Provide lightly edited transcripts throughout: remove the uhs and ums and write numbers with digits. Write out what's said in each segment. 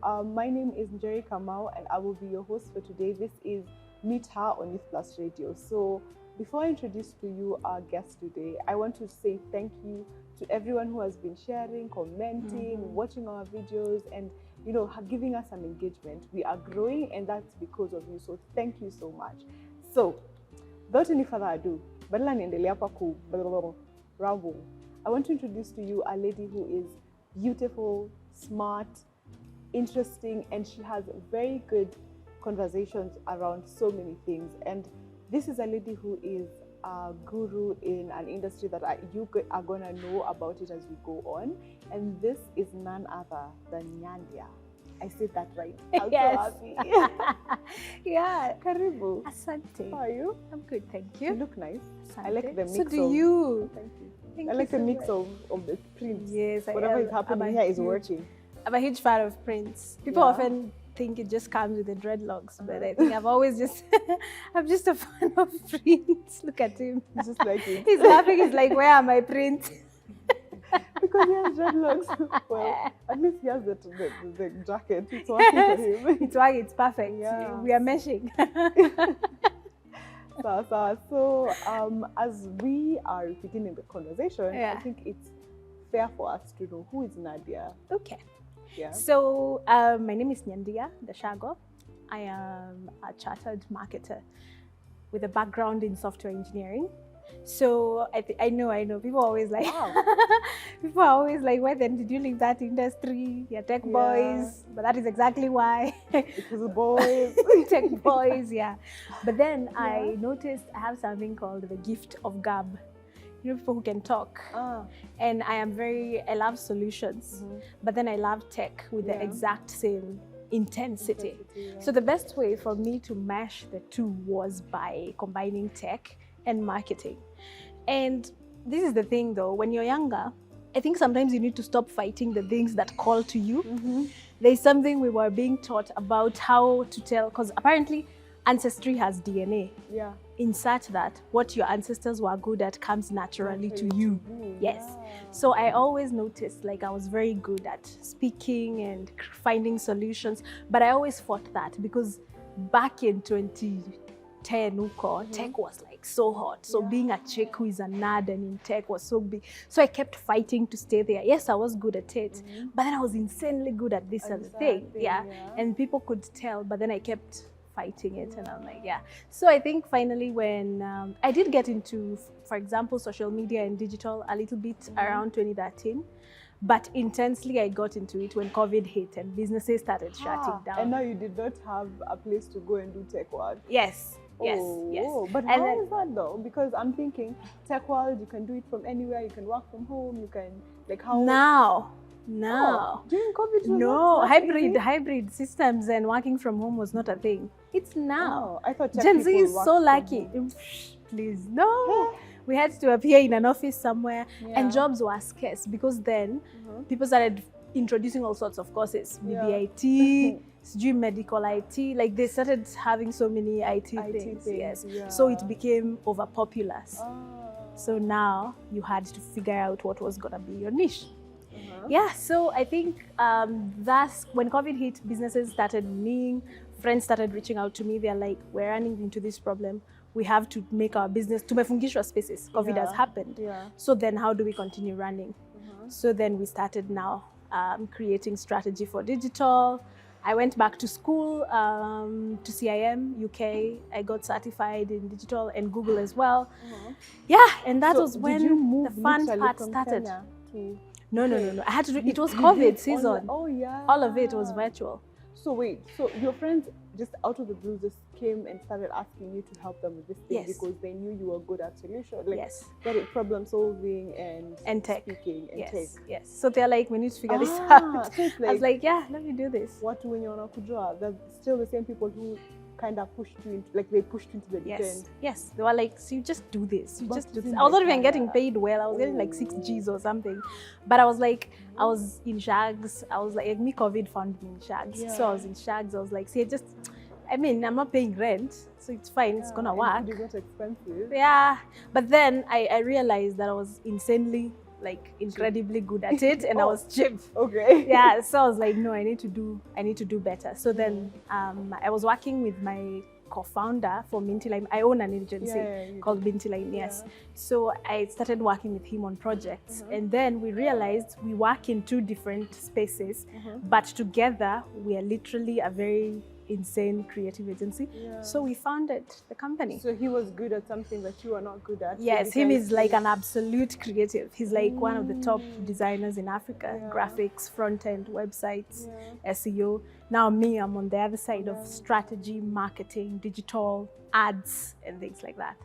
My name is Nyandia Gachago, and I will be your host for today. This is Meet Her on Youth Plus Radio. So, before I introduce to you our guest today, I want to say thank you to everyone who has been sharing, commenting, watching our videos, and giving us some engagement. We are growing, and that's because of you. So, thank you so much. So, without any further ado, I want to introduce to you a lady who is beautiful, smart, interesting, and she has very good conversations around so many things. And this is a lady who is a guru in an industry that you are going to know about it as we go on. And this is none other than Nyandia. I said that right. I'm yes. so happy. Yeah. Karibu. Asante. How are you? I'm good, thank You you. look nice. Asante. I like the mix. So do you. Thank you. Thank I you like the so mix much. of the prints. Yes, Whatever is happening here is working. I'm a huge fan of Prince. People often think it just comes with the dreadlocks, but I think I've always just, I'm just a fan of Prince. Look at him. He's just like it. He's laughing. He's like, where are my prints? Because he has dreadlocks. Well, at least he has the jacket. It's working for him. It's working. It's perfect. Yeah. We are meshing. So, as we are beginning the conversation, I think it's fair for us to know who is Nadia. Okay. Yeah. So, my name is Nyandia Gachago. I am a chartered marketer with a background in software engineering. So I know people are always like, people are always like, why then did you leave that industry? You're tech boys, but that is exactly why. Because the boys. Tech boys, yeah. But then I noticed I have something called the gift of gab. You know, people who can talk. And I love solutions, but then I love tech with the exact same intensity. So the best way for me to mash the two was by combining tech and marketing. And this is the thing though, when you're younger, I think sometimes you need to stop fighting the things that call to you. There's something we were being taught about how to tell, because apparently ancestry has DNA. Yeah. In such that what your ancestors were good at comes naturally to you. Yes. So I always noticed like I was very good at speaking and finding solutions, but I always fought that because back in 2010, tech was like so hot. So being a chick who is a nerd and in tech was so big. So I kept fighting to stay there. Yes, I was good at it, but then I was insanely good at this other thing. Yeah. And people could tell, but then I kept fighting it, and I'm like, So I think finally when I did get into, for example, social media and digital a little bit around 2013, but intensely I got into it when COVID hit and businesses started shutting down. And now you did not have a place to go and do tech work. Yes. Yes. But how is that though? Because I'm thinking tech world, you can do it from anywhere. You can work from home. You can now. During COVID, no, hybrid systems and working from home was not a thing. It's now. I thought Gen Z is so lucky. Please, no. We had to appear in an office somewhere, and jobs were scarce because then people started introducing all sorts of courses, BBIT, medical IT. Like they started having so many IT things. Yes. Yeah. So it became overpopulous. So now you had to figure out what was gonna be your niche. Yeah, so I think that's when COVID hit, businesses started friends started reaching out to me. They're like, we're running into this problem. We have to make our business, tumefungishwa spaces. COVID has happened. So then how do we continue running? So then we started now creating strategy for digital. I went back to school to CIM, UK. I got certified in digital and Google as well. Yeah, and that was when the fun part started. No. I had to do it. Was COVID season. All of it was virtual. So wait, so your friends just out of the blue just came and started asking you to help them with this thing because they knew you were good at solution, like problem solving and tech, speaking and tech. Yes. So they're like, we need to figure this out. So I was like, let me do this. What when you're on Kujua? They're still the same people who kind of pushed you into, like they pushed you into the deep end. Yes, they were like, so you just do this. You just do this. I was not even getting paid well. I was getting like 6 Gs or something. But I was like, I was in Shags. I was like me, COVID found me in Shags. So I was in Shags. I was like, see, I'm not paying rent, so it's fine. It's gonna work. It's not expensive. Yeah, but then I realized that I was insanely like incredibly good at it, and I was cheap. Okay. Yeah, so I was like, no, I need to do better. So then I was working with my co-founder for Minty Lime. I own an agency called Minty Lime, yes. So I started working with him on projects, and then we realized we work in two different spaces, but together we are literally a very insane creative agency. So we founded the company. So he was good at something that you are not good at. Yes, him is like an absolute creative. He's like one of the top designers in Africa, graphics, front-end, websites, SEO. Now me, I'm on the other side of strategy, marketing, digital, ads, and things like that.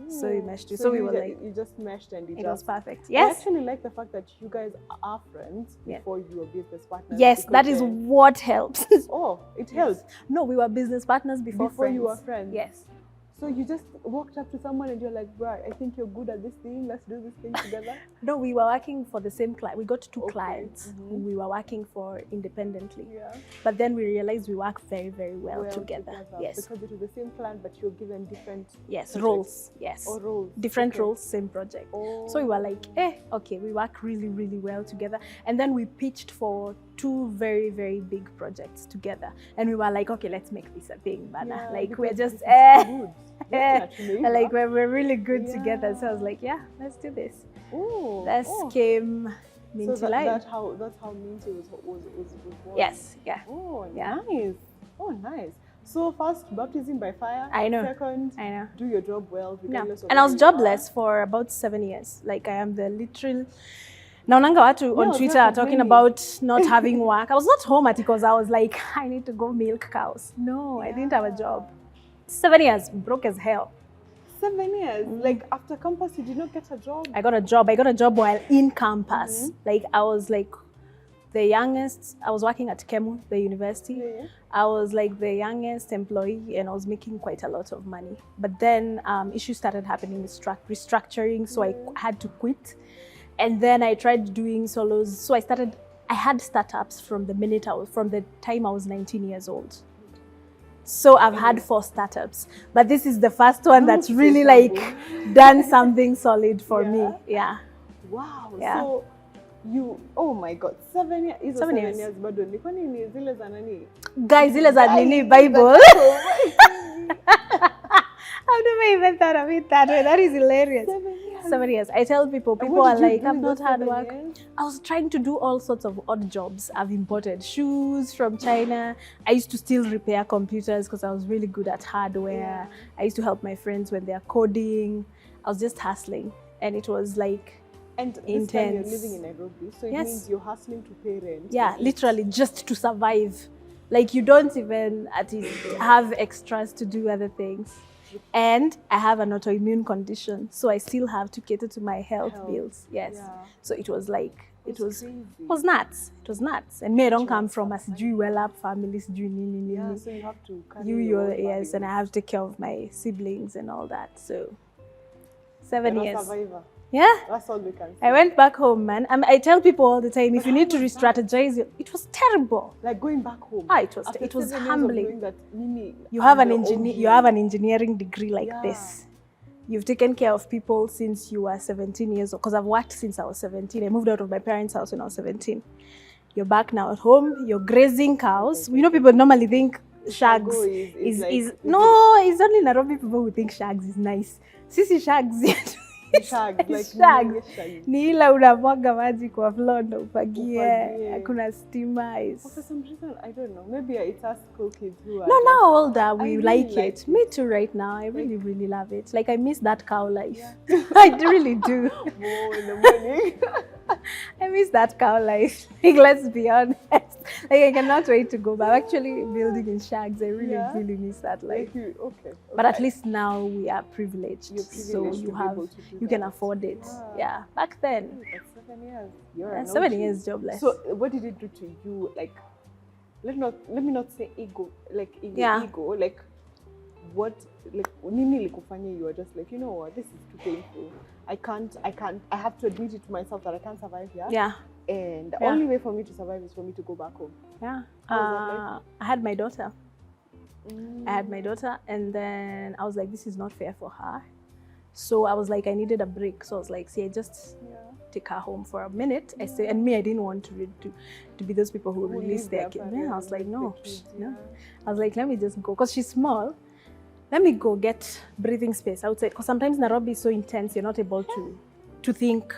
So we meshed it. So we were like, you just meshed, and it was perfect. Yes. I actually like the fact that you guys are friends before you were business partners. Yes, that is what helps. Oh, it helps. No, we were business partners before friends. You were friends. Yes. So you just walked up to someone and you're like, bro, I think you're good at this thing. Let's do this thing together. No, we were working for the same client. We got two clients who we were working for independently. But then we realized we work very, very well together. Yes. Because it was the same client, but you're given different roles. Yes. Or roles. Different roles, same project. So we were like, okay, we work really, really well together. And then we pitched for two very, very big projects together. And we were like, okay, let's make this a thing, Bana. Like we're just like we're really good together. So I was like, yeah, let's do this. Came Minty Lime. That's how Minty was born. Yes, yeah. Oh, nice. Oh, nice. So first, baptism by fire. I know. Second, I know. Do your job well. Regardless of and I was jobless for about 7 years. Like I am the literal. Naonanga watu on Twitter are talking about not having work. I was not home at it because I was like, I need to go milk cows. No, I didn't have a job. 7 years, broke as hell. 7 years? Like after campus, you did not get a job? I got a job. I got a job while in campus. Like I was like the youngest. I was working at Kemu, the university. I was like the youngest employee and I was making quite a lot of money. But then issues started happening with restructuring, so I had to quit. And then I tried doing solos. So I had startups from the time I was 19 years old. So I've had 4 startups, but this is the first one that's really like done something solid for me. Yeah. Wow. Yeah. So you, oh my God, 7 years. 7 years. Guys, zile za nini Bible. I've never even thought of it that way. That is hilarious. 7 years. I tell people are like, I've not had work. I was trying to do all sorts of odd jobs. I've imported shoes from China. I used to still repair computers because I was really good at hardware. I used to help my friends when they're coding. I was just hustling. And it was like intense. Time you're living in Nairobi, so it means you're hustling to pay rent. Yeah, literally just to survive. Like you don't even have extras to do other things. And I have an autoimmune condition, so I still have to cater to my health bills. Yes. Yeah. So it was like, it was nuts. It was nuts. And me, I don't come from a sijui well-up family, sijui nini. Yeah, so you have to carry yes, and I have to take care of my siblings and all that. So 7 years. Survivor. Yeah. That's all we can say. I went back home, man. I tell people all the time, if you need to re-strategize, it was terrible. Like going back home. It was humbling. You have an engineering degree like this. You've taken care of people since you were 17 years old. Because I've worked since I was 17. I moved out of my parents' house when I was 17. You're back now at home. You're grazing cows. You know, people normally think shags is no. It's only Nairobi people who think shags is nice. Sisi shags. Shags. Ni ila unamwaga maji kwa floor ndo ufagie. Hakuna stima. For some reason, I don't know. Maybe it's us cool kids who are... No, now older, we like it. Me too right now. I really, really love it. Like, I miss that cow life. Yeah. I really do. More in the morning. I miss that cow life. Like, let's be honest. Like, I cannot wait to go back. I'm actually building in shags. I really, really miss that life. Okay. But at least now we are privileged. So you can afford it. Yeah. Back then. 7 years. You're 7 years jobless. So what did it do to you? Like, let me not say ego. Like ego. Like what? Like you are just like, you know what? This is too painful. I have to admit it to myself that I can't survive here. Yeah. And the only way for me to survive is for me to go back home. Yeah. I had my daughter. I had my daughter, and then I was like, this is not fair for her. So I was like, I needed a break. So I was like, see, I just take her home for a minute. I say, and me, I didn't want to be those people who release their kids. Yeah, I was like, no. I was like, let me just go, because she's small. Let me go get breathing space outside, because sometimes Nairobi is so intense, you're not able to think.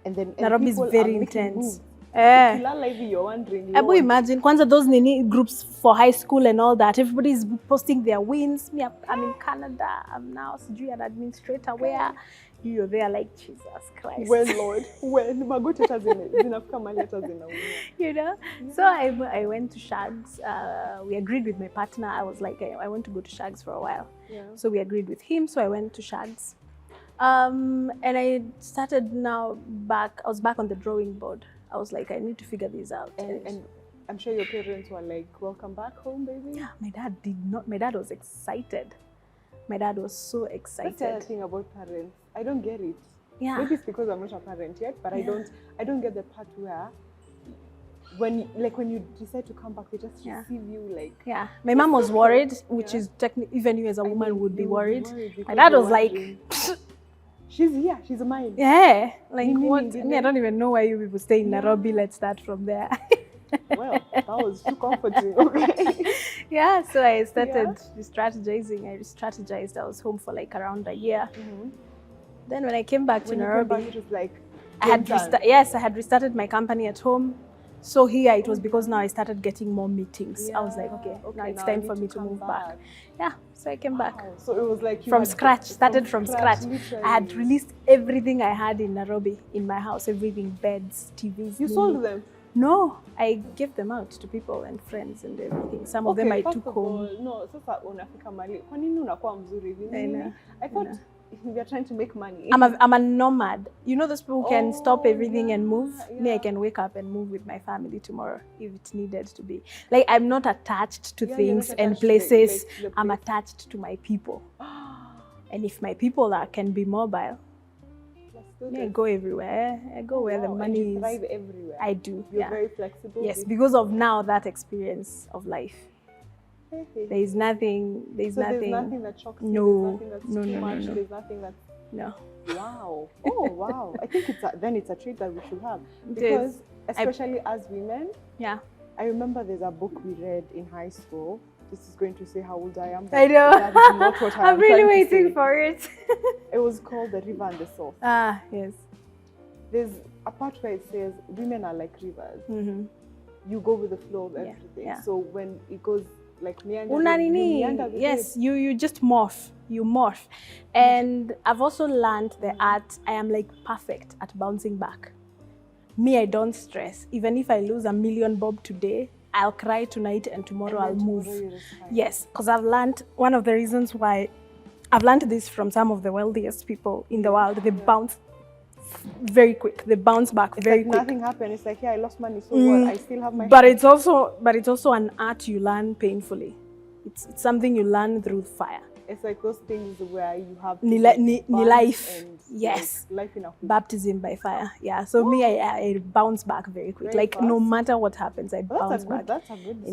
And then Nairobi is very intense. You're wondering. I imagine, kwanza those nini groups for high school and all that, everybody's posting their wins. Me, I'm in Canada. I'm now an administrator. Where you're there, like, Jesus Christ. Well, Lord, when you know. So I went to Shags. We agreed with my partner. I was like, I want to go to Shags for a while. Yeah. So we agreed with him. So I went to Shags. And I started I was back on the drawing board. I was like, I need to figure this out. And I'm sure your parents were like, welcome back home, baby. Yeah, my dad did not. My dad was excited. My dad was so excited. That's the other thing about parents. I don't get it. Yeah. Maybe it's because I'm not a parent yet, but I don't get the part where when you decide to come back, they just receive you like. Yeah. My mom was worried, which is technically, even you as a woman would be worried. My dad was like, she's here, she's mine. Yeah. Like, what? I don't even know why you people stay in Nairobi. Let's start from there. Well, that was too comforting. Okay. Yeah, so I started strategizing. I strategized. I was home for like around a year. Then when I came back to Nairobi, it was like I had restarted my company at home. So here it was because now I started getting more meetings. I was like, okay, now it's time for me to move back. Yeah, so I came back. So it was like from scratch, started from scratch. Literally. I had released everything I had in Nairobi, in my house, everything, beds, TVs. You sold them? No, I gave them out to people and friends and everything. Some of them I took home. No, sasa unafika mali. Kwa nini unakuwa mzuri hivi? I thought we are trying to make money. I'm a nomad. You know those people who can stop everything and move? Yeah. Me, I can wake up and move with my family tomorrow if it's needed to be. Like, I'm not attached to things and places. I'm attached to my people. And if my people can be mobile, I go everywhere. I go where the money is. You thrive everywhere. I do. You're very flexible. Yes, because of now that experience of life. There's nothing that shocks you. No, there's nothing that's too much. There's nothing that's Wow. Oh wow. I think it's a trait that we should have. Because especially as women. Yeah. I remember there's a book we read in high school. This is going to say how old I am. I know. That is not what I'm really waiting for it. It was called The River and the Source. Ah, yes. There's a part where it says women are like rivers. You go with the flow of everything. Yeah. So when it goes like meander, yes, you just morph. You morph. And I've also learned the art. I am like perfect at bouncing back. Me, I don't stress. Even if I lose 1 million bob today, I'll cry tonight and tomorrow I'll move. Yes, because I've learned, one of the reasons why I've learned this from some of the wealthiest people in the world. They bounce very quick. They bounce back very quick. Nothing happened. It's like, yeah, I lost money, so what? I still have my. But it's also an art you learn painfully. It's something you learn through fire. It's like those things where you have life. Yes. Life in a baptism by fire. Yeah. So me, I bounce back very quick. Very fast. No matter what happens, I bounce back. That's a good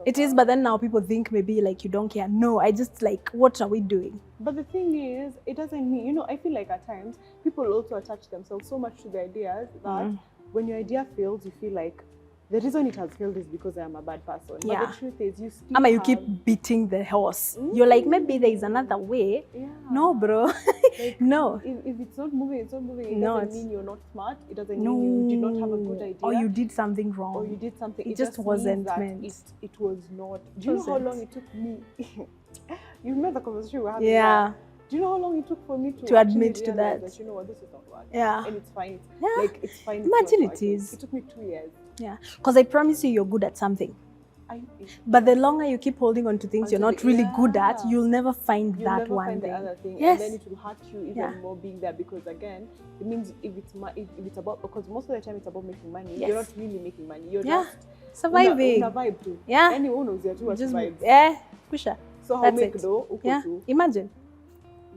It is. But then now people think maybe like you don't care. No, I just like, what are we doing? But the thing is, it doesn't mean, I feel like at times people also attach themselves so much to the ideas that when your idea fails, you feel like the reason it has failed is because I am a bad person. Yeah. But the truth is, you still you keep beating the horse. You're like, maybe there is another way. Yeah. No, bro. Like, no. If it's not moving, it's not moving. It doesn't mean you're not smart. It doesn't mean you did not have a good idea. Or you did something wrong. Or you did something. It just wasn't meant. It was not. Do you know how long it took me? You remember the conversation we had? Yeah. Do you know how long it took for me to admit to that? You know what, this is not working. Yeah. And it's fine. Yeah. Like, it's fine. Imagine it is. It took me 2 years. Yeah. Because I promise you, you're good at something. But the longer you keep holding on to things you're not really good at, you'll never find that one thing. The other thing. Yes. And then it will hurt you even more being there, because again, it means if it's about, because most of the time it's about making money. You're not really making money. You're just surviving. Una vibe too. Yeah. Anyone knows you're too much vibes. Yeah. Pusha. So how make though? Yeah. Imagine.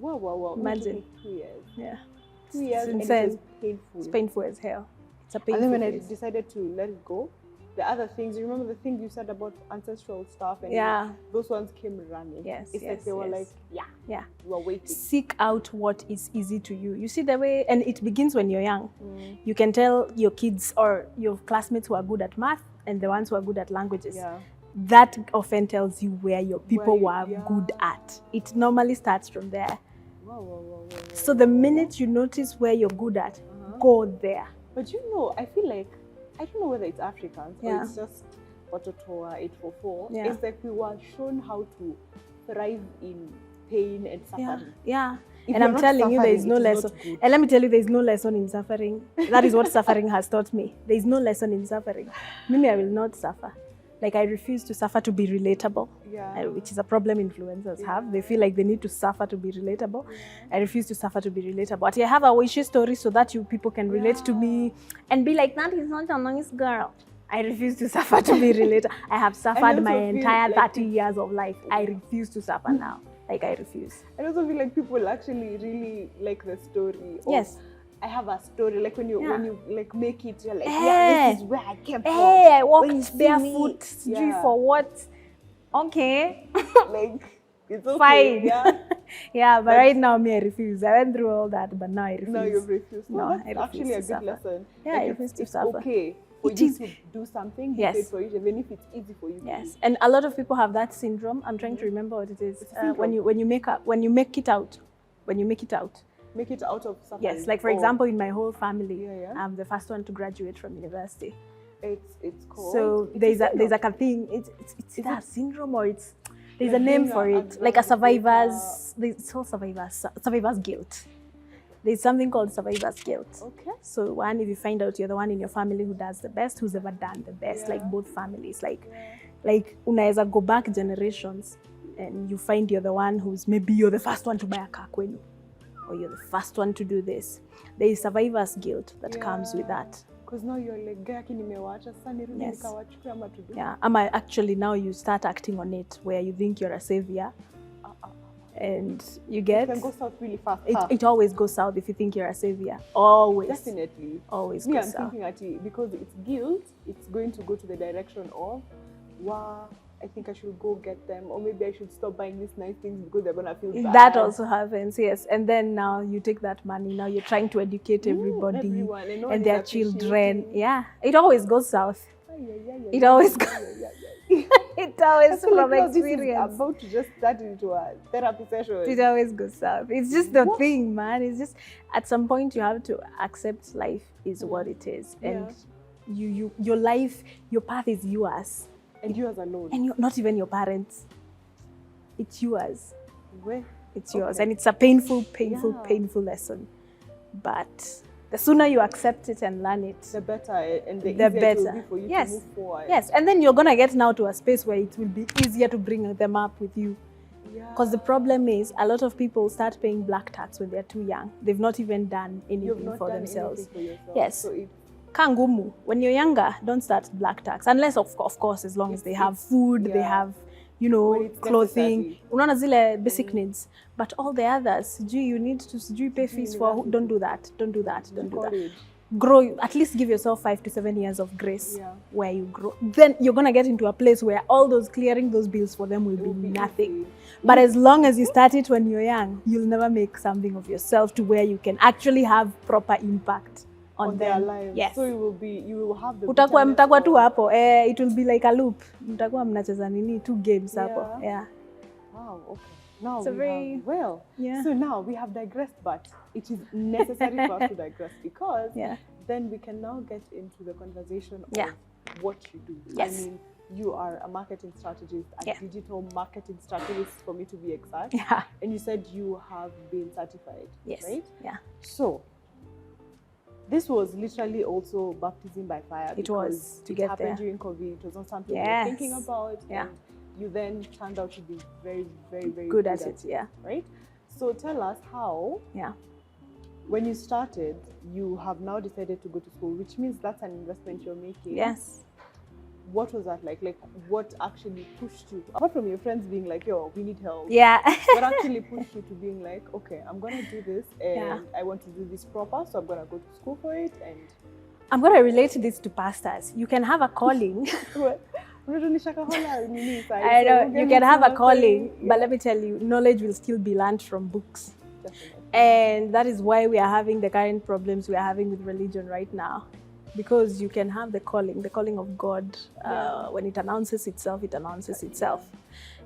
Wow. Imagine. It took me 2 years. Yeah. 2 years, and it was painful. It's painful as hell. It's a painful And then when phase. I decided to let it go, the other things. You remember the thing you said about ancestral stuff, and those ones came running. Yes, it's like they were like, you were waiting. Seek out what is easy to you. You see the way, and it begins when you're young. You can tell your kids or your classmates who are good at math and the ones who are good at languages. That often tells you where your people were good at. It normally starts from there. So the minute you notice where you're good at, go there. But you know, I feel like, I don't know whether it's Africans or it's just Watotoa 844. It's like we were shown how to thrive in pain and suffering. And I'm telling you, there is no lesson. And let me tell you, there is no lesson in suffering. That is what suffering has taught me. There is no lesson in suffering. Mimi, I will not suffer. Like, I refuse to suffer to be relatable, which is a problem influencers have. They feel like they need to suffer to be relatable. I refuse to suffer to be relatable. But I have a wishy story so that you people can relate to me and be like, that is not a nice girl. I refuse to suffer to be relatable. I have suffered my entire 30 years of life. I refuse to suffer now. Like, I refuse. I also feel like people actually really like the story. I have a story, like when you like make it, you're like, this is where I came from. I walked barefoot for what? Okay. Like, it's okay. Fine. But right now, I refuse. I went through all that, but now I refuse. No, you refuse. No, that's actually a good lesson. I refuse to suffer. Okay for you to do something, be paid for it, even if it's easy for you. And a lot of people have that syndrome. I'm trying to remember what it is. When you make it out. Make it out of something. Yes, like for example, in my whole family, I'm the first one to graduate from university. It's called. So there's like a thing. It's a syndrome, or there's a name for it, like a survivor's. It's called survivor's guilt. There's something called survivor's guilt. Okay. So one, if you find out you're the one in your family who does the best, who's ever done the best, like both families, like unaweza go back generations, and you find you're the one maybe you're the first one to buy a car kwenu, or you're the first one to do this. There is survivor's guilt that comes with that. Because now you're like, Actually now you start acting on it, where you think you're a savior. And you get... It can go south really fast. It always goes south if you think you're a savior. Always. Definitely. Always goes south. I'm thinking at it, because it's guilt, it's going to go to the direction of, wow, I think I should go get them, or maybe I should stop buying these nice things because they're gonna feel bad. That also happens, yes. And then now you take that money, now you're trying to educate everybody and their children. Yeah, it always goes south. It always goes. It always from experience. About to just start into a therapy session. It always goes south. It's just the thing, man. It's just at some point you have to accept life is what it is, and your life, your path is yours. And yours alone. And you're not even your parents. It's yours. It's yours. And it's a painful lesson. But the sooner you accept it and learn it, the better, and the easier it will be for you to move forward. Yes, and then you're going to get now to a space where it will be easier to bring them up with you. Because the problem is, a lot of people start paying black tax when they're too young. They've not even done anything for themselves. Yes. So Kangumu, when you're younger, don't start black tax. Unless, of course, as long as they have food, they have, clothing. Unaona zile basic needs. But all the others, you need to pay fees for, don't do that. Don't do that. Don't do that. Grow, at least give yourself 5 to 7 years of grace where you grow. Then you're going to get into a place where clearing those bills for them will be nothing. But as long as you start it when you're young, you'll never make something of yourself to where you can actually have proper impact on their lives. Yes. So you will have the mtakuwa tu hapo. It will be like a loop. Mtakuwa mnacheza nini 2 games hapo. Yeah. Wow, okay. Now so now we have digressed, but it is necessary for us to digress, because then we can now get into the conversation of what you do. Yes. I mean, you are a marketing strategist, a digital marketing strategist, for me to be exact. Yeah. And you said you have been certified, right? Yeah. So this was literally also baptism by fire. It was to it get happened there. during COVID. It was not something you were thinking about. Yeah. And you then turned out to be very, very, very good at it. Yeah. Right? So tell us how, when you started, you have now decided to go to school, which means that's an investment you're making. Yes. What was that like? Like, what actually pushed you? Apart from your friends being like, yo, we need help. Yeah. What actually pushed you to being like, okay, I'm going to do this, and I want to do this proper, so I'm going to go to school for it? And I'm going to relate this to pastors. You can have a calling. I know, you can have a calling, but let me tell you, knowledge will still be learned from books. Definitely. And that is why we are having the current problems we are having with religion right now. Because you can have the calling of God. When it announces itself, it announces itself.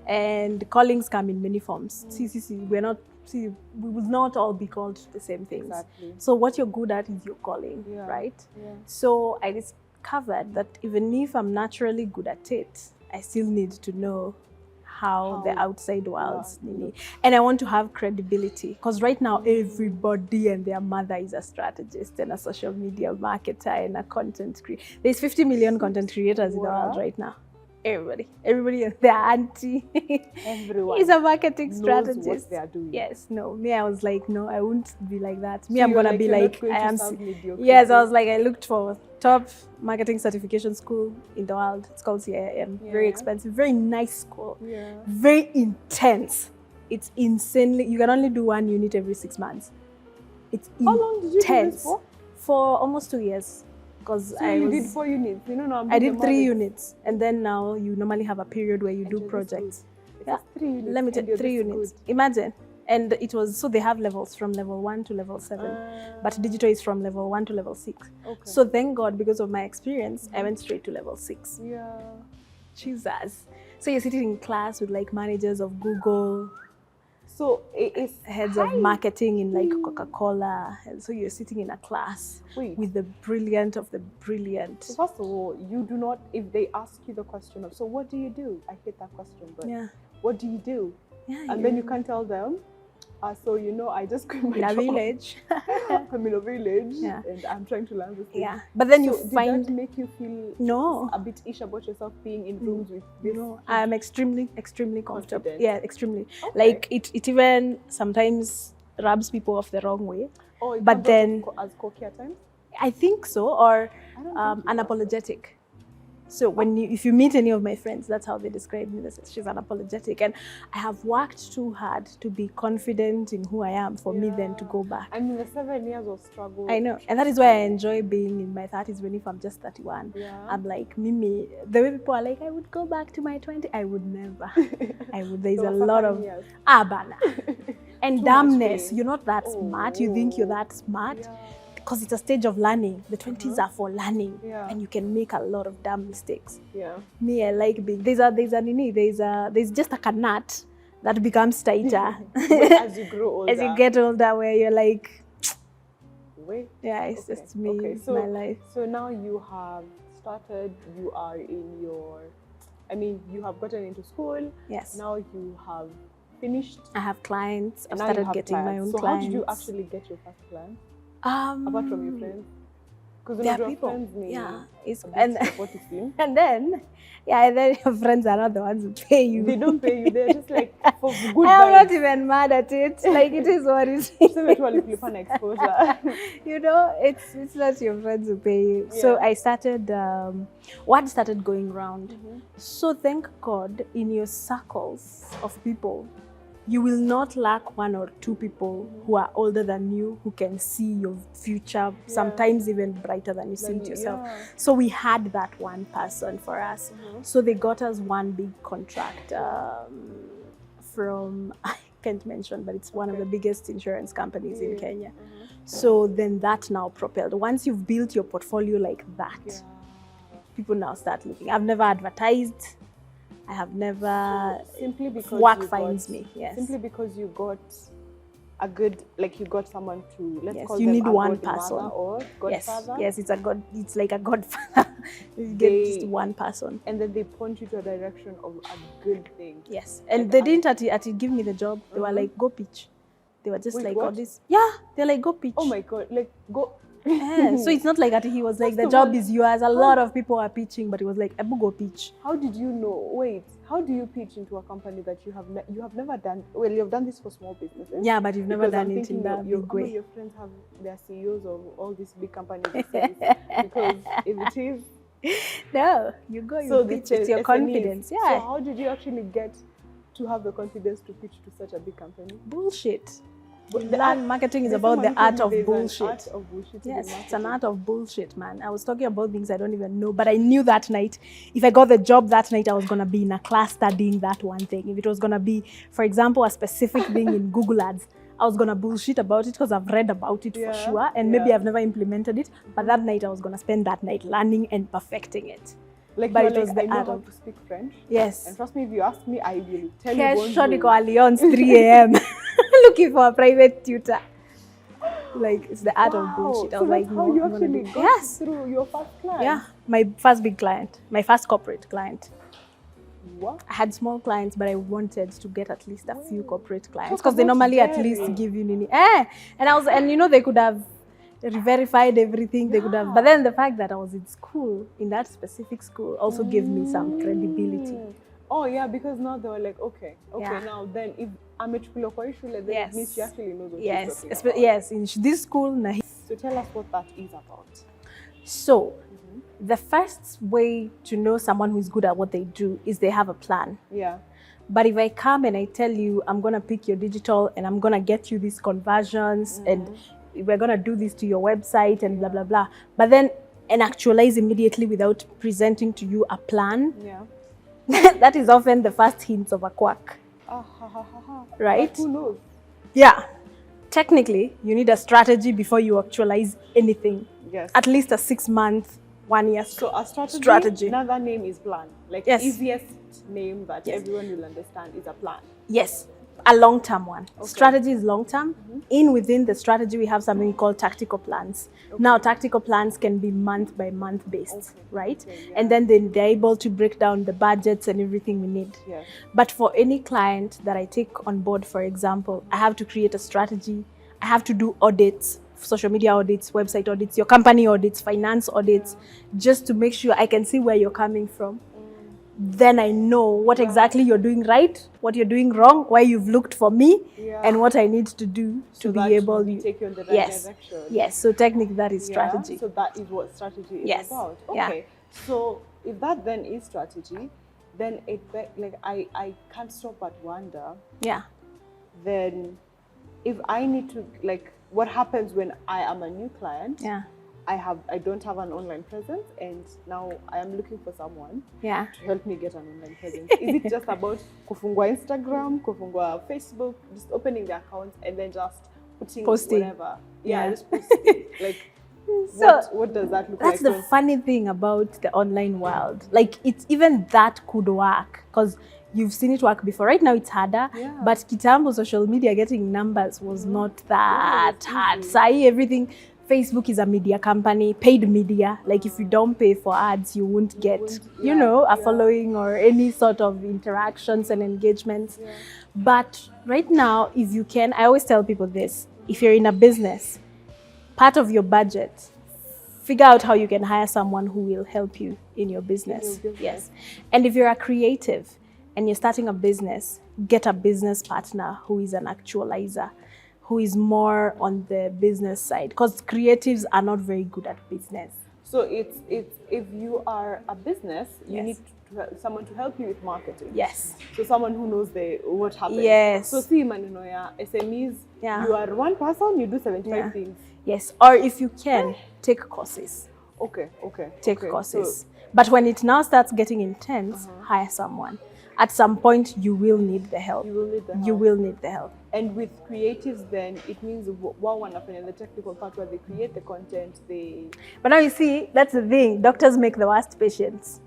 And callings come in many forms. We will not all be called the same things. Exactly. So what you're good at is your calling, right? Yeah. So I discovered that even if I'm naturally good at it, I still need to know how the outside world need. And I want to have credibility, because right now everybody and their mother is a strategist and a social media marketer and a content creator. There's 50 million content creators in the world right now. Everybody and their auntie everyone is a marketing strategist. Knows what they are doing. Yes, no. Me, I was like, no, I won't be like that. Me, so I'm gonna be like, I am. Yes, I was like, I looked for top marketing certification school in the world. It's called CIM. Very expensive, very nice school. Very intense. It's insanely. You can only do 1 unit every 6 months. It's intense. How long did you do this for? For almost 2 years. So you did 4 units. I did 3 units, and then now you normally have a period where you do projects. Yeah, 3 units. Let me tell you, 3 units. Good. Imagine. And it was, so they have levels from level 1 to level 7, but digital is from level 1 to level 6. Okay. So thank God, because of my experience, I went straight to level 6. Yeah. Jesus. So you're sitting in class with like managers of Google. So it's heads of marketing in like Coca-Cola. And so you're sitting in a class with the brilliant of the brilliant. So first of all, you do not, if they ask you the question of, so what do you do? I hate that question, but what do you do? Yeah, and then you can't tell them. So I just quit my job. Village. I'm in a village and I'm trying to learn this thing. Yeah, but then did that make you feel a bit ish about yourself being in rooms with this? No, I'm extremely comfortable. Confident. Yeah, extremely. Okay. Like it even sometimes rubs people off the wrong way. Oh, but then as cocky at times? I think so, or unapologetic. So if you meet any of my friends, that's how they describe me. They say she's unapologetic, and I have worked too hard to be confident in who I am for me then to go back. I mean, the 7 years of struggle. I know, and that is why I enjoy being in my 30s. When if I'm just 31, I'm like Mimi. The way people are like, I would go back to my 20s. I would never. I would. There's a lot of bana and dumbness. You're not that smart. You think you're that smart. Yeah. Because it's a stage of learning. The 20s are for learning, and you can make a lot of dumb mistakes. Yeah. Me, I like being. There's just a nut that becomes tighter as you grow older. As you get older, where you're like, wait. Yeah, it's just me. Okay. It's my life. So now you have started. You are in your. I mean, you have gotten into school. Yes. Now you have finished. I have clients. I've started getting my own clients. So how did you actually get your first client? Apart from your friends, because there are people. Friends and then your friends are not the ones who pay you. They don't pay you. They're just like for good. I'm not even mad at it. Like it is what it is. It's not your friends who pay you. Yeah. So I started. Word started going round. So thank God, in your circles of people, you will not lack 1 or 2 people who are older than you, who can see your future, sometimes even brighter than you see it yourself. Yeah. So we had that one person for us. So they got us one big contract from, I can't mention, but it's one of the biggest insurance companies in Kenya. So then that now propelled. Once you've built your portfolio like that, people now start looking. I've never advertised. I have never, simply because work finds me. Yes. Simply because you got a good, like you got someone to, let's call you them need a one person or godfather. Yes, it's a god. It's like a godfather. You get just one person, and then they point you to a direction of a good thing. Yes, and they didn't actually give me the job. They were like, go pitch. They were just like, all this. Yeah, they're like, go pitch. Oh my God, like go. Yeah, so it's not like that he was like, the job is yours. A lot of people are pitching, but he was like, Abu, go pitch. How did you know? Wait, how do you pitch into a company that you have never done? Well, you have done this for small businesses. Yeah, but you've never done it in that big way. Your friends have their CEOs of all these big companies. Because if it is, no, you go. You pitch. It's your confidence. Yeah. So how did you actually get to have the confidence to pitch to such a big company? Bullshit. Learn marketing is about the art of bullshit. Art of bullshit. Yes, it's an art of bullshit, man. I was talking about things I don't even know, but I knew that night, if I got the job that night, I was going to be in a class studying that one thing. If it was going to be, for example, a specific thing in Google Ads, I was going to bullshit about it because I've read about it for sure, and maybe I've never implemented it, but that night I was going to spend that night learning and perfecting it. Like, but it was the I know art how of... to speak French. Yes. And trust me, if you ask me, I will tell you. Alliance 3 a.m. looking for a private tutor. Like, it's the art of bullshit. I was like, how you actually got through your first client? Yeah, my first big client, my first corporate client. What? I had small clients, but I wanted to get at least a few corporate clients because they normally at least give you and you know, they could have verified everything. They could have, but then the fact that I was in school, in that specific school, also gave me some credibility. Oh yeah, because now they were like, okay, now then if I'm a then it means she actually knows what she's talking about. Yes, in this school. So tell us what that is about. So, the first way to know someone who's good at what they do is they have a plan. Yeah. But if I come and I tell you, I'm going to pick your digital and I'm going to get you these conversions and we're going to do this to your website and blah, blah, blah. But then, and actualize immediately without presenting to you a plan. Yeah. That is often the first hints of a quack. Right? But who knows? Yeah. Technically, you need a strategy before you actualize anything. Yes. At least a 6-month, 1 year So a strategy. Another name is plan. Like easiest name that everyone will understand is a plan. Yes. A long-term one. Okay. Strategy is long-term. Within the strategy, we have something called tactical plans. Okay. Now, tactical plans can be month-by-month based, right? Okay, yeah. And then they're able to break down the budgets and everything we need. Yeah. But for any client that I take on board, for example, I have to create a strategy. I have to do audits, social media audits, website audits, your company audits, finance audits, just to make sure I can see where you're coming from. Then I know what exactly you're doing right, what you're doing wrong, why you've looked for me, and what I need to do to be able to take you in the right direction. Yes, so technically that is strategy. So that is what strategy is about. Okay. So if that then is strategy, then I can't stop but wonder. Yeah. Then if I need to, like, what happens when I am a new client? Yeah. I don't have an online presence, and now I am looking for someone to help me get an online presence. Is it just about kufungua Instagram, kufungua Facebook, just opening the accounts and then just posting whatever? Yeah, just posting. Like, so what does that look like? That's the funny thing about the online world. Like, it's even that could work because you've seen it work before. Right now it's harder, but kitambo social media getting numbers was not that hard. Sai everything. Facebook is a media company, paid media. Like, if you don't pay for ads, you won't get, a following or any sort of interactions and engagements. Yeah. But right now, if you can, I always tell people this, if you're in a business, part of your budget, figure out how you can hire someone who will help you in your business. Yes. And if you're a creative and you're starting a business, get a business partner who is an actualizer, who is more on the business side, because creatives are not very good at business. So it's if you are a business, you need someone to help you with marketing. Yes. So someone who knows what happens. Yes. So see, SMEs, you are one person, you do 75 things. Yes. Or if you can, take courses. Okay. Take courses. So, but when it now starts getting intense, hire someone. At some point, you will need the help. You will need the help. And with creatives, then it means what one happen in the technical part where they create the content, But now you see, that's the thing. Doctors make the worst patients,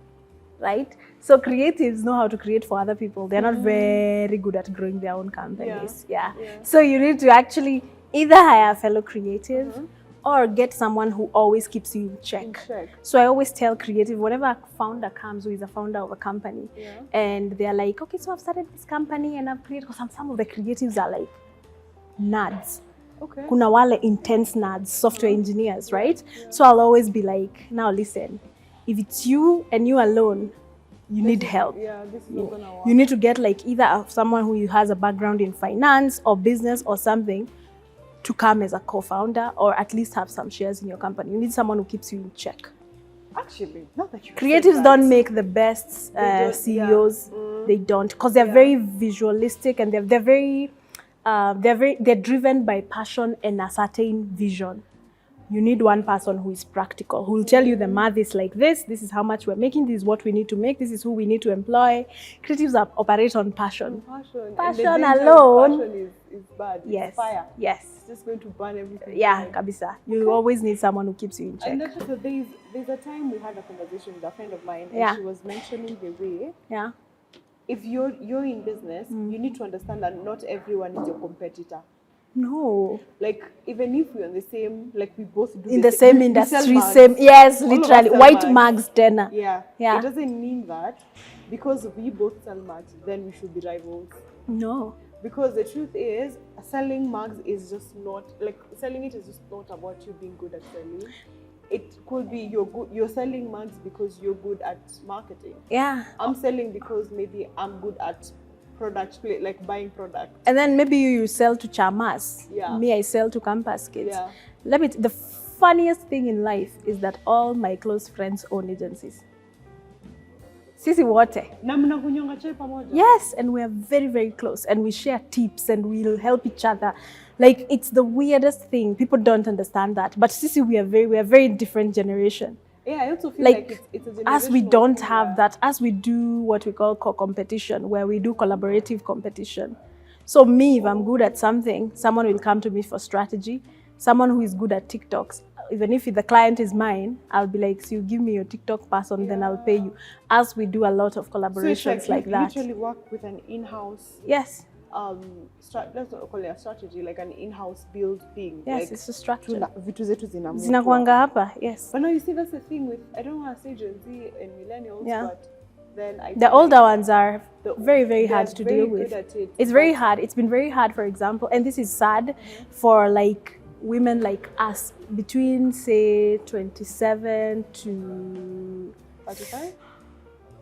right? So creatives know how to create for other people. They're not very good at growing their own companies. Yeah. So you need to actually either hire a fellow creative or get someone who always keeps you in check. So I always tell creative, whenever a founder comes who is a founder of a company, and they're like, okay, so I've started this company and I've created, because some of the creatives are like nerds. Okay. Kuna wale intense nerds, software engineers, right? So I'll always be like, now listen, if it's you and you alone, you need help. This is not gonna work. You need to get like either someone who has a background in finance or business or something, to come as a co-founder or at least have some shares in your company. You need someone who keeps you in check. Actually, not that you creatives don't make the best CEOs. They don't, because they're very visualistic and they're very they're driven by passion and a certain vision. You need one person who is practical, who will tell you the math is like this is how much we're making, this is what we need to make, this is who we need to employ. Creatives operate on passion. Passion alone. Passion is bad. Yes. It's fire. Yes. It's just going to burn everything. Yeah, kabisa. You always need someone who keeps you in check. And so there's a time we had a conversation with a friend of mine, and Yeah. she was mentioning the way, Yeah. if you're in business, you need to understand that not everyone is your competitor. No. Like, even if we're on the same, like we both do In the same we industry, sell mugs. same, yes, All of us literally. sell White mugs. mugs, dinner. Yeah. Yeah. It doesn't mean that because we both sell mugs, then we should be rivals. No. Because the truth is, selling mugs is just not, like, selling it is just not about you being good at selling. It could be you're selling mugs because you're good at marketing. Yeah. I'm selling because maybe I'm good at product, like buying product. And then maybe you sell to chamas. Yeah. Me, I sell to campus kids. Yeah. The funniest thing in life is that all my close friends own agencies. Sisi wote. Na mnakunyonga chai pamoja? Yes, and we are very, very close, and we share tips and we'll help each other. Like, it's the weirdest thing. People don't understand that. But Sisi, we are very different generation. Yeah, I also feel Like it's a generational as we don't thing, have yeah. that, as we do what we call co-competition, where we do collaborative competition. So me, if I'm good at something, someone will come to me for strategy. Someone who is good at TikToks, even if the client is mine, I'll be like, so you give me your TikTok person, then I'll pay you. As we do a lot of collaborations So it's like you that. literally work with an in-house, Yes. let's not call it a strategy, like an in-house build thing. Yes, like, it's a structure. vitu zetu zinaamua Zinakuanga hapa, yes. But now you see, that's the thing with, I don't want to say Gen Z and millennials, Yeah. but then The older ones are very, very hard to very deal good with. at it, It's very hard. It's been very hard, for example, and this is sad for like women like us between say 27 to 35?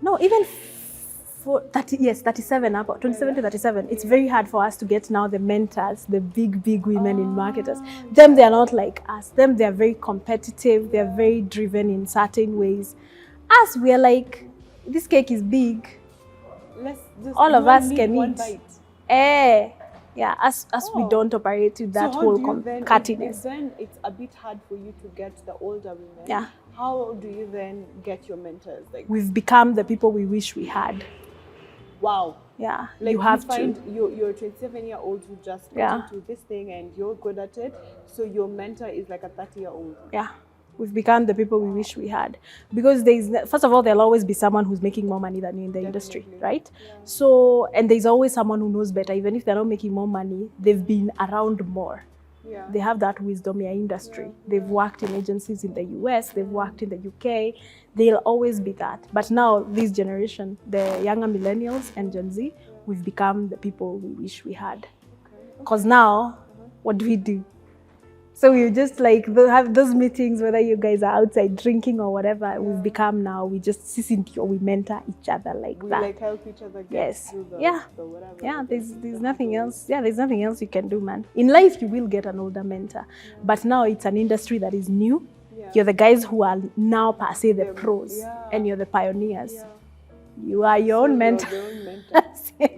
no, even for 30, yes, 37 up, 27 to 37. It's very hard for us to get now the mentors, the big women in marketers. Them, they are not like us. Them, they are very competitive. They are very driven in certain ways. Us, we are like, this cake is big. Let's just All of us need can one eat. bite. Yeah, us we don't operate with that So how whole do you then, cuttiness. if then it's a bit hard for you to get the older women, Yeah. how do you then get your mentors? Like, We've become the people we wish we had. wow. Yeah, Like you have find to. you're a 27-year-old who just got into this thing and you're good at it. So your mentor is like a 30-year-old. Yeah, we've become the people we wish we had. Because first of all, there'll always be someone who's making more money than you in the industry, Definitely. right? So, and there's always someone who knows better. Even if they're not making more money, they've been around more. Yeah. They have that wisdom in industry. They've worked in agencies in the US, they've worked in the UK. They'll always be that. But now, this generation, the younger millennials and Gen Z, we've become the people we wish we had. Because now, what do? So we just like have those meetings, whether you guys are outside drinking or whatever, we've become now, we just we mentor each other like We that. like help each other get Yes. through the whatever. Yeah, there's nothing else. Yeah, there's nothing else you can do, man. In life, you will get an older mentor. But now it's an industry that is new. Yeah. You're the guys who are now per se the pros, yeah. and you're the pioneers. Yeah. You are your own mentor. Your own mentor.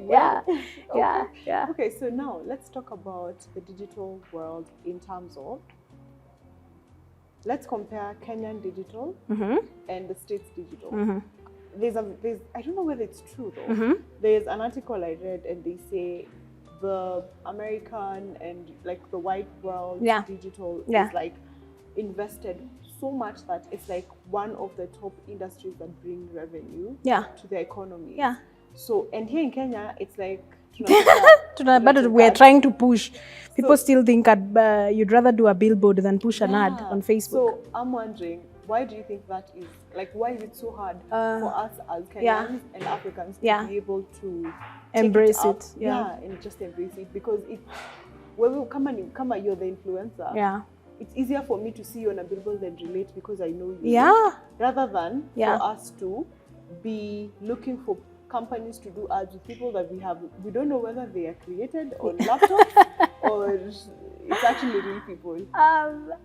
Yeah, Okay. yeah. Okay, so now let's talk about the digital world in terms of, let's compare Kenyan digital and the States digital. There's I don't know whether it's true though. There's an article I read and they say the American and like the white world digital is like invested so much that it's like one of the top industries that bring revenue to the economy. Yeah. So, and here in Kenya, it's like But we're trying to push. People still think you'd rather do a billboard than push an ad on Facebook. So I'm wondering, why do you think that is? Like, why is it so hard for us as Kenyans and Africans to be able to embrace take it? Yeah, and just embrace it, because when we come and you're the influencer. Yeah. It's easier for me to see you on a billboard than relate because I know you. Yeah. Rather than for us to be looking for companies to do ads with people that we don't know whether they are created on laptops or it's actually real people.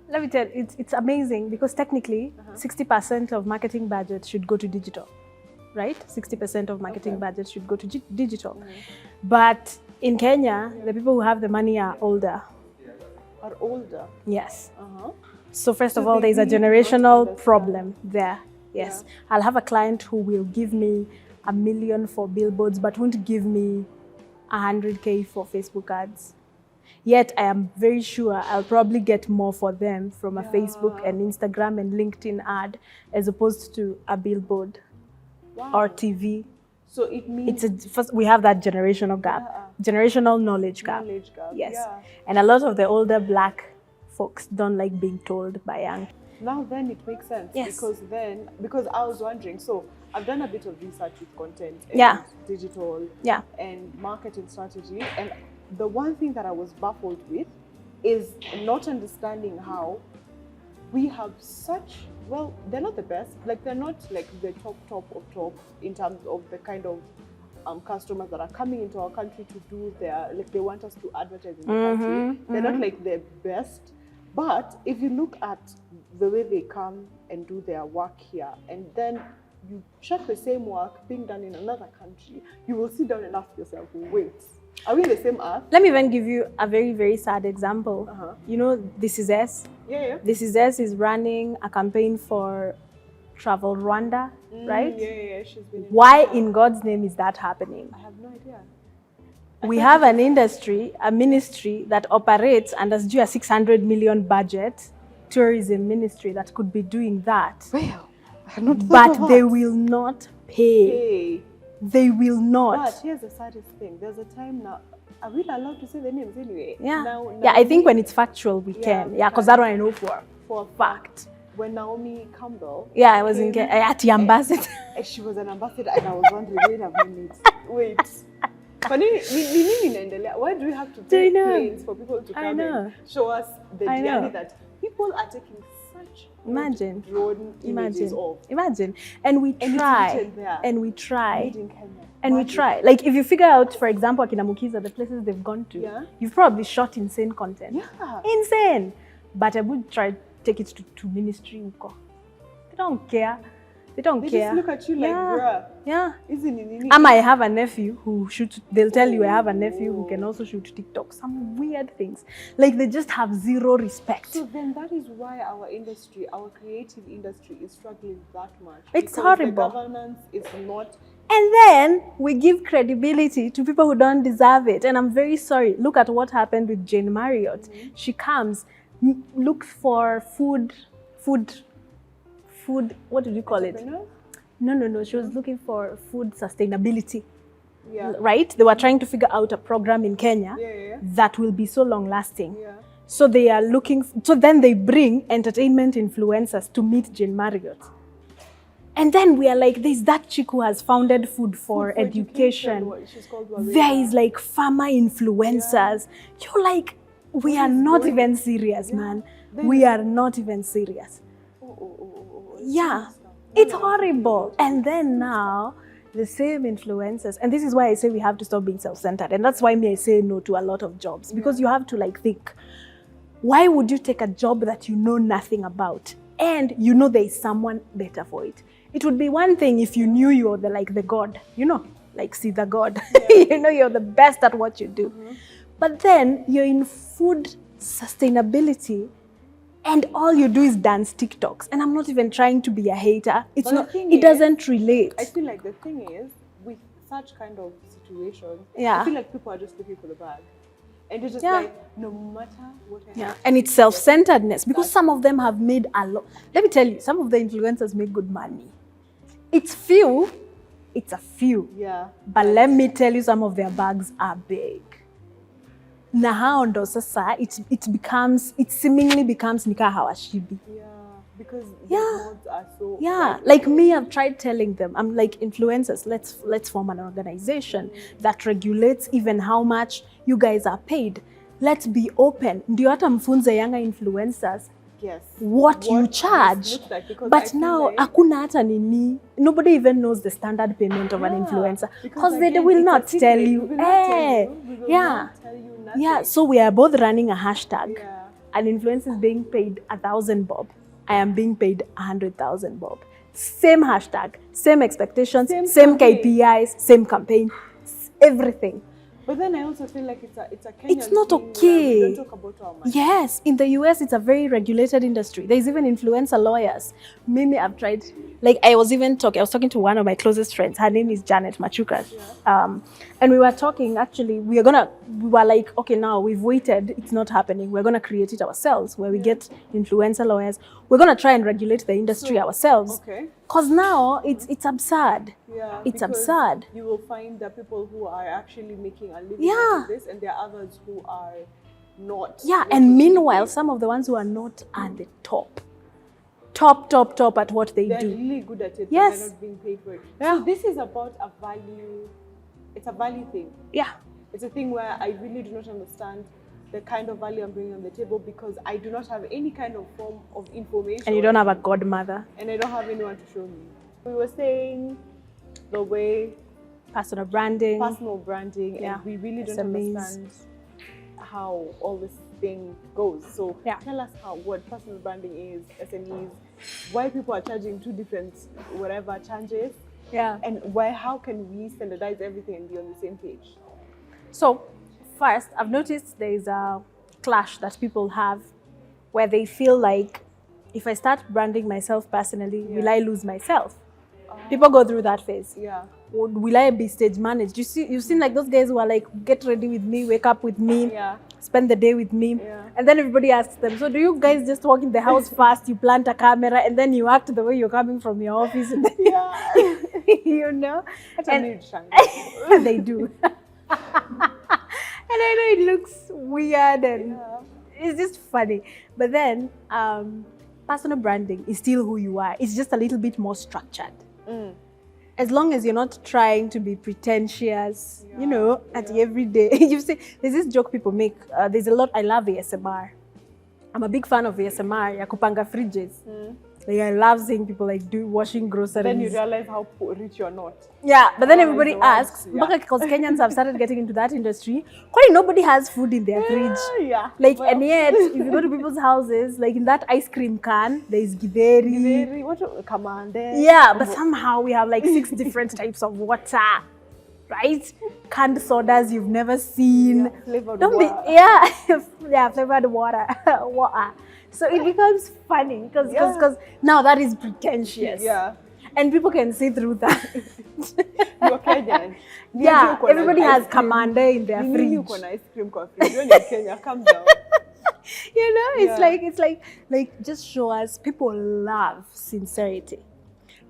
Let me tell you, it's amazing because technically 60% of marketing budget should go to digital, right? 60% of marketing budget should go to digital. But In Kenya, the people who have the money are older. Are older? Yes. Uh-huh. So first So of all, they there's a really do not generational understand. problem there. Yes. Yeah. I'll have a client who will give me $1 million for billboards, but won't give me 100K for Facebook ads. Yet I am very sure I'll probably get more for them from a Facebook and Instagram and LinkedIn ad as opposed to a billboard or TV. So it means First, we have that generational gap, generational knowledge gap. knowledge gap. Yes. Yeah. And a lot of the older Black folks don't like being told by young. Now then it makes sense. Yes. Because I was wondering, so I've done a bit of research with content and Yeah. digital Yeah. and marketing strategy, and the one thing that I was baffled with is not understanding how we have such, well, they're not the best, like they're not like the top of top in terms of the kind of customers that are coming into our country to do their, like they want us to advertise in the country. They're not like the best, but if you look at the way they come and do their work here, and then you check the same work being done in another country, you will sit down and ask yourself, wait, are we in the same earth? Let me even give you a very, very sad example. You know, This Is S? Yeah. This Is S is running a campaign for Travel Rwanda, right? Yeah. She's been Why in God's name is that happening? I have no idea. We have an industry, a ministry that operates and has due a 600 million budget, tourism ministry that could be doing that. Well, I have not thought But of they that. will not pay. Hey. They will not. But here's the saddest thing. There's a time now. Are we allowed to say the names anyway? Yeah. Now, Yeah, I think when it's factual, we Yeah, can. we Yeah, because can. that one I know for for a fact. when Naomi Campbell. Yeah, I was in came, at the ambassador. she was an ambassador, and I was wondering, wait a minute, wait. Kwa nini inaendelea? Why do we have to take planes for people to come and show us the journey that people are taking such Imagine. drone images of? Imagine. And we try. And we try. Made in Kenya. And we try. Like if you figure out, for example, Akina Mukiza, the places they've gone to, you've probably shot insane content. Yeah. Insane. But I would try to take it to ministry. They don't care. They don't care. They just look at you like, bruh. Yeah. Isn't it? I have a nephew who shoots, they'll tell you I have a nephew who can also shoot TikTok. Some weird things. Like they just have zero respect. So then that is why our industry, our creative industry is struggling that much. It's because horrible. The governance is not. And then we give credibility to people who don't deserve it. And I'm very sorry. Look at what happened with Jane Marriott. She comes, looks for food, what did you call it? No. She was looking for food sustainability. Yeah. Right? They were trying to figure out a program in Kenya that will be so long lasting. Yeah. So they are looking, so then they bring entertainment influencers to meet Jane Marriott. And then we are like, there's that chick who has founded Food for Education. She's called there is like farmer influencers. You're like, we are not even serious, man. We are not even serious. Yeah, it's horrible. And then now, the same influencers, and this is why I say we have to stop being self-centered. And that's why I say no to a lot of jobs. Because you have to like think, why would you take a job that you know nothing about? And you know there is someone better for it. It would be one thing if you knew you're the God, you know, like see the God. You know you're the best at what you do. But then you're in food sustainability, and all you do is dance TikToks. And I'm not even trying to be a hater. It's not. It doesn't relate. I feel like the thing is, with such kind of situations, Yeah. I feel like people are just looking for the bag. And it's just like, no matter what I have. And it's self-centeredness because some of them have made a lot. Let me tell you, some of the influencers make good money. It's few. It's a few. Yeah. But let me tell you, some of their bags are big. Na hao ndo sasa it seemingly becomes nika hawashibi. Yeah, because the mods are so like me, I've tried telling them, I'm like, influencers, let's form an organization that regulates even how much you guys are paid. Let's be open. Ndio hata mfunze younger influencers what you charge. But now hakuna hata nini. Nobody even knows the standard payment of an influencer because they will not tell you. Yeah, so we are both running a hashtag. An influencer is being paid 1,000 bob. I am being paid 100,000 bob. Same hashtag, same expectations, same KPIs, same campaign, everything. But then I also feel like it's a Kenyan It's not thing okay. where we don't talk about our money. Yes, in the US, it's a very regulated industry. There's even influencer lawyers. Mimi, I've tried. Like, I was talking to one of my closest friends. Her name is Janet Machukas. Yeah. And we were talking, actually, we were like, okay, now we've waited. It's not happening. We're going to create it ourselves, where we get influencer lawyers. We're going to try and regulate the industry ourselves. Okay. Because now it's absurd. Yeah, it's absurd. You will find that people who are actually making a living out of this, and there are others who are not. Yeah, and meanwhile, some of the ones who are not at the top at what they do. They're really good at it, yes. But they're not being paid for it. Yeah. So this is about a value. It's a value thing. Yeah. It's a thing where I really do not understand the kind of value I'm bringing on the table because I do not have any kind of form of information. And you don't have a godmother. And I don't have anyone to show me. We were saying the way personal branding, and we really don't SMEs. understand how all this thing goes. So tell us what personal branding is, SMEs, why people are charging two different whatever charges, and how can we standardize everything and be on the same page? So first, I've noticed there's a clash that people have where they feel like if I start branding myself personally, will I lose myself? People go through that phase. Yeah. Will I be stage managed? You've seen like those guys who are like, get ready with me, wake up with me, spend the day with me. Yeah. And then everybody asks them, so do you guys just walk in the house first, you plant a camera, and then you act the way you're coming from your office? And then you know? That's a nude shank. They do. And I know it looks weird and it's just funny. But then personal branding is still who you are. It's just a little bit more structured. As long as you're not trying to be pretentious, you know, at every day. You see, there's this joke people make. There's a lot. I love ASMR. I'm a big fan of ASMR. Yakupanga fridges. Like, I love seeing people like washing groceries. Then you realize how rich you're not. Yeah, but then everybody asks, because Kenyans have started getting into that industry, why nobody has food in their fridge? Yeah. Like, and yet, if you go to people's houses, like in that ice cream can, there's githeri. Come on, there. Yeah, but somehow we have like 6 different types of water, right? Canned sodas you've never seen. Yeah, flavored water. Flavored water. So it becomes funny because now that is pretentious. Yeah. And people can see through that. You're Kenyan. Yeah, everybody has commander in their fridge. You can ice cream coffee. You're in Kenya, calm down. You know, it's like just show us. People love sincerity.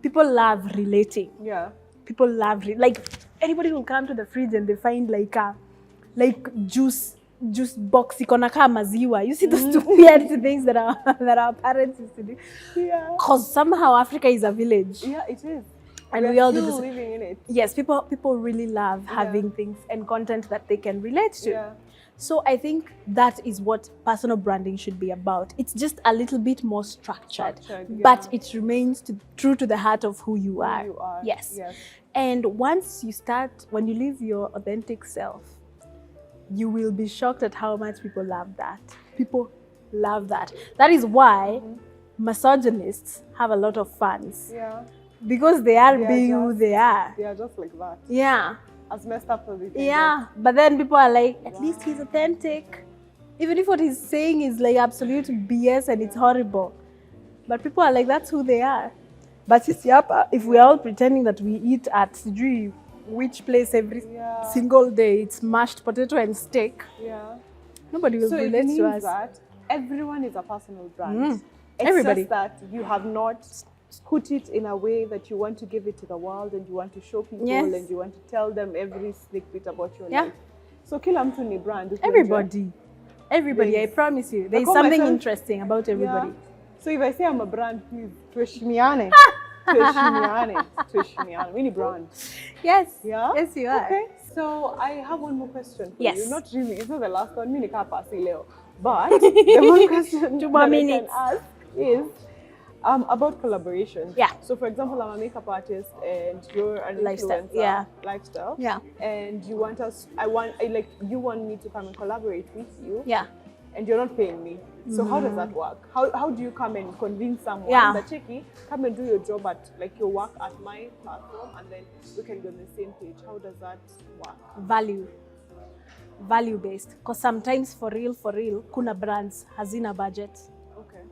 People love relating. Yeah. People love like anybody will come to the fridge and they find like juice box ikona kama maziwa. You see those two weird things that our parents used to do. Yeah. Because somehow Africa is a village. Yeah, it is. And we all do this. Living in it. Yes, people really love having things and content that they can relate to. Yeah. So I think that is what personal branding should be about. It's just a little bit more structured but it remains true to the heart of who you are. Yes. And once you when you live your authentic self, you will be shocked at how much people love that. People love that. That is why misogynists have a lot of fans. Yeah. Because they are being who they are. They are just like that. Yeah. As messed up as it is. Yeah. But then people are like, at least he's authentic. Even if what he's saying is like absolute BS and it's horrible. But people are like, that's who they are. But if we are all pretending that we eat at which place every single day, it's mashed potato and steak. Yeah. Nobody will relate to us. That everyone is a personal brand. Everybody. It's just that you have not put it in a way that you want to give it to the world and you want to show people and you want to tell them every sneak bit about your life. So kila mtu ni brand. Everybody, I promise you. There is something interesting about everybody. Yeah. So if I say I'm a brand, please, tuheshimiane. We need brand. Yes. Yeah? Yes, you are. Okay. So I have one more question for you. Not really. It's not the last one. But the one question 2 more minutes I can ask is about collaborations. Yeah. So for example, I'm a makeup artist and you're an lifestyle. influencer. Lifestyle. Yeah. And you want you want me to come and collaborate with you. Yeah. And you're not paying me. So how does that work? How do you come and convince someone that Cheki, come and do your job at your work at my platform and then we can be on the same page? How does that work? Value. value based, because sometimes for real kuna brands hazina budget. Okay.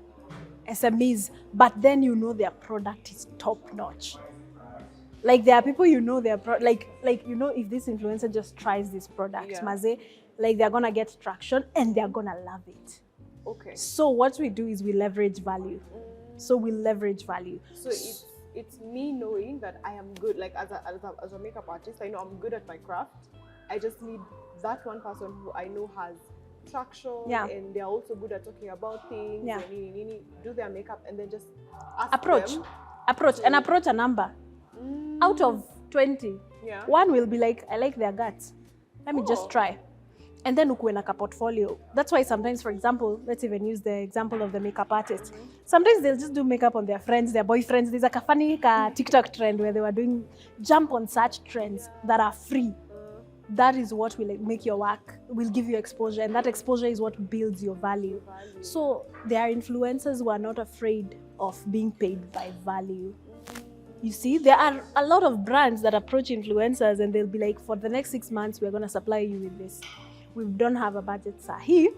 SMEs, but then you know their product is top notch. Like there are people you know their like you know, if this influencer just tries this product, maze, like they're gonna get traction and they're gonna love it. Okay. So what we do is we leverage value. So we leverage value. So it's me knowing that I am good, like as a makeup artist, I know I'm good at my craft. I just need that one person who I know has traction, and they're also good at talking about things, and do their makeup, and then just approach a number. Out of 20, one will be like, I like their guts, let me just try. And then ukuwe na ka portfolio. That's why sometimes, for example, let's even use the example of the makeup artist. Sometimes they'll just do makeup on their friends, their boyfriends. There's a funny TikTok trend where they were doing jump on such trends that are free. That is what will make your work, will give you exposure, and that exposure is what builds your value. So there are influencers who are not afraid of being paid by value. You see, there are a lot of brands that approach influencers and they'll be like, for the next 6 months, we're going to supply you with this. We don't have a budget, sahi,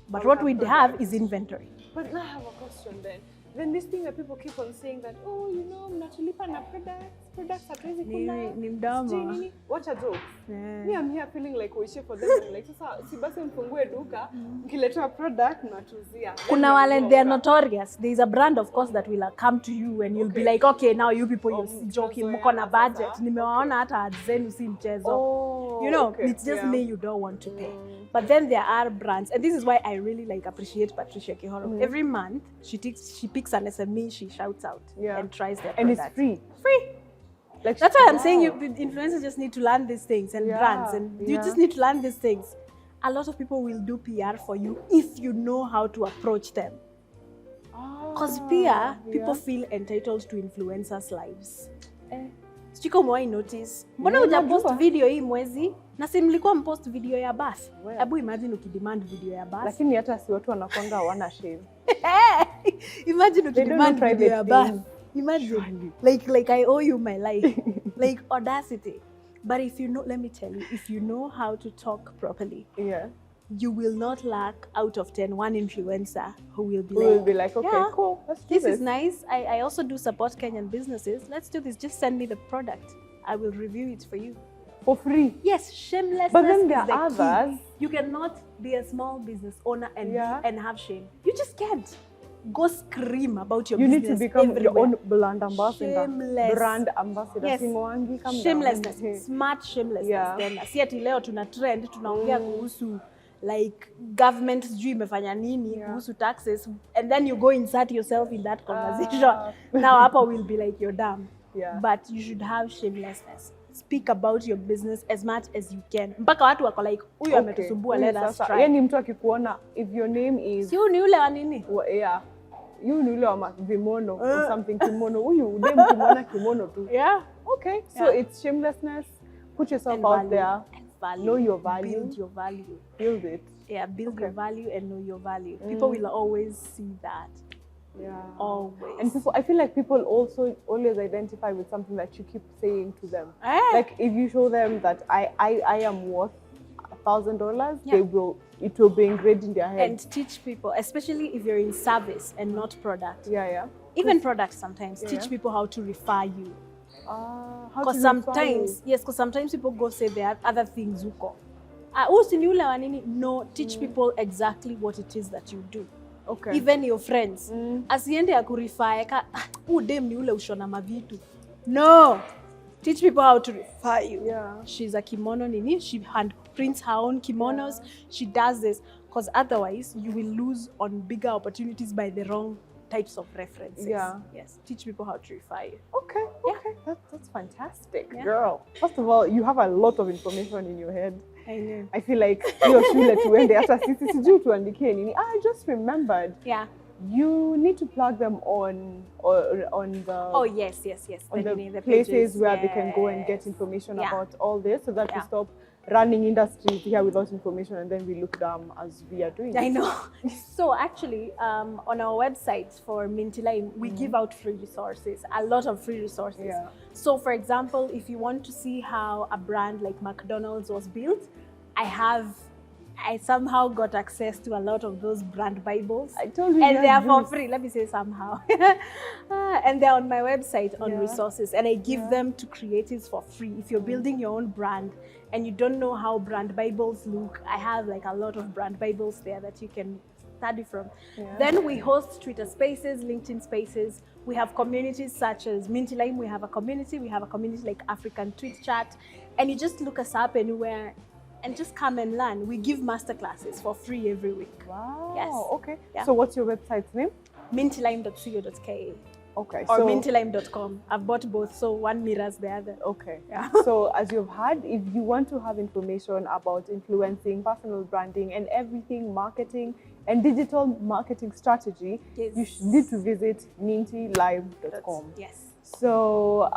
but what we have is inventory. But now I have a question then. Then this thing that people keep on saying that, oh, you know, mnatulipa na products hatuwezi kula. Ni mdomo. What a joke. Me, I'm here feeling like we for them. Like, sasa, si basi mfungue duka, mkiletea product, mnatuzia. Kuna wale, they are notorious. There is a brand, of course, that will come to you and you'll be like, okay, now you people, you're joking, mko na budget. Nimewaona hata ads zenu si mchezo. You know, it's just me you don't want to pay. But then there are brands, and this is why I really appreciate Patricia Kihoro. Every month, she picks an SME, she shouts out and tries their product. And it's free. Free. Like, that's why I'm saying influencers just need to learn these things, and brands, and you just need to learn these things. A lot of people will do PR for you if you know how to approach them. Because PR, people feel entitled to influencers' lives. Chiko mwai notice. Mbona uja post video hii mwezi? Na si mlikuwa mpost video ya bus. Hebu imagine ukidemand video ya bus. Lakini hata si watu wanakwanga hawana shame. Imagine ukidemand video ya bus. Imagine. Like I owe you my life. Like audacity. But if you know, let me tell you, if you know how to talk properly, you will not lack out of 10 one influencer who will be like, okay, cool, let's do this. This is nice. I also do support Kenyan businesses. Let's do this. Just send me the product. I will review it for you. For free? Yes, shamelessness. But then there are others. Key. You cannot be a small business owner and have shame. You just can't. Go scream about your business. You need to become your own brand ambassador. Shameless. Brand ambassador. Yes. Shamelessness. Smart shamelessness. Then si ati leo tuna trend, tunaongea kuhusu like government sijui imefanya nini kuhusu taxes, and then you go insert yourself in that conversation. Now hapa will be like you're dumb. But you should have shamelessness. Speak about your business as much as you can. Mpaka watu wako like, huyu ametusumbua, let us try. Yani mtu akikuona, if your name is... Si huyu ni ule wa nini? You ni ule wa vimono or something, kimono. Huyu udem kimono kimono tu. Okay, so it's shamelessness. Put yourself out there. Value. Know your value. Build your value. Build it. Build your value and know your value. People will always see that. Always. And people, I feel like people also always identify with something that you keep saying to them. Like if you show them that I am worth $1,000, it will be engraved in their head. And teach people, especially if you're in service and not product. Even products sometimes teach people how to refer you. Because sometimes people go say there are other things uko. No, teach people exactly what it is that you do. Okay. Even your friends. Asiende ya kurify ka dem ni ule ushona mavitu. No. Teach people how to refer you. She's a kimono nini. She hand prints her own kimonos. She does this. Because otherwise you will lose on bigger opportunities by the wrong types of references. Yes. Teach people how to refer you. Okay. That's fantastic, girl. First of all, you have a lot of information in your head. I know. I feel like you're shule tuende hata sisi sijui tuandikie nini. I just remembered. You need to plug them on the on the places where they can go and get information about all this, so that we stop running industries here without information and then we look dumb as we are doing. I know. So actually, on our website for Minty Lime, we give out free resources, a lot of free resources. So for example, if you want to see how a brand like McDonald's was built, I have I somehow got access to a lot of those brand Bibles. I told you. And they are for free. Let me say somehow. And they're on my website on resources. And I give them to creatives for free. If you're building your own brand and you don't know how brand Bibles look, I have like a lot of brand Bibles there that you can study from. Then we host Twitter Spaces, LinkedIn Spaces. We have communities such as Minty Lime. We have a community like African Tweet Chat. And you just look us up anywhere and just come and learn. We give masterclasses for free every week. Wow. Yes. Okay. Yeah. So what's your website's name? mintylime.co.ke. Okay. Or mintylime.com. I've bought both, so one mirrors the other. Okay. Yeah. So as you've heard, if you want to have information about influencing, personal branding, and everything marketing and digital marketing strategy, you need to visit mintylime.com. Yes. So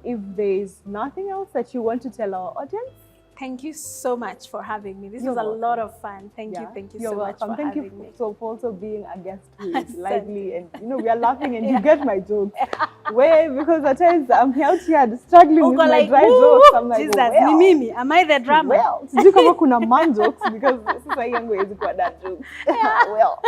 if there's nothing else that you want to tell our audience, thank you so much for having me. This was a lot of fun. Thank you so much for having me. Thank you for also being a guest who is lively and we are laughing and you get my jokes. Because at times I'm out here struggling with my dry jokes. I'm like, Jesus, Mimi, am I the drama? Well, sijui kama kuna man jokes because sasa yangu haiwezi kuwa dad jokes. Well,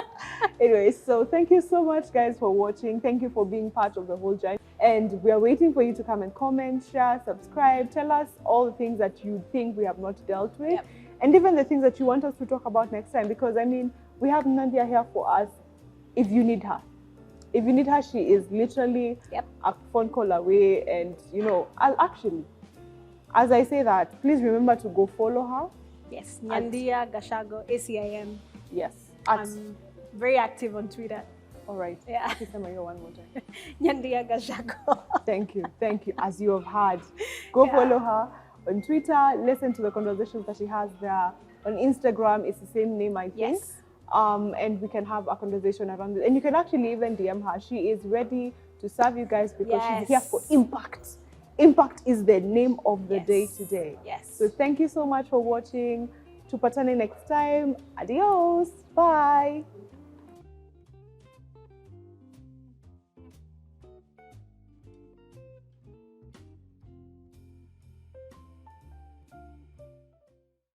anyway, so thank you so much guys for watching. Thank you for being part of the whole journey. And we are waiting for you to come and comment, share, subscribe, tell us all the things that you think we have not dealt with, and even the things that you want us to talk about next time. Because I mean, we have Nadia here for us if you need her. If you need her, she is literally a phone call away. And I'll actually, as I say that, please remember to go follow her. Yes, Nyandia Gachago, ACIM. Yes. I'm very active on Twitter. All right. Yeah. Please tell me one more time. Nyandia Gachago. Thank you. Thank you. As you have heard, go follow her on Twitter. Listen to the conversations that she has there. On Instagram, it's the same name, I think. Yes. And we can have a conversation around it. And you can actually even DM her. She is ready to serve you guys because she's here for impact. Impact is the name of the day today. Yes. So thank you so much for watching. Tupatane next time. Adios. Bye.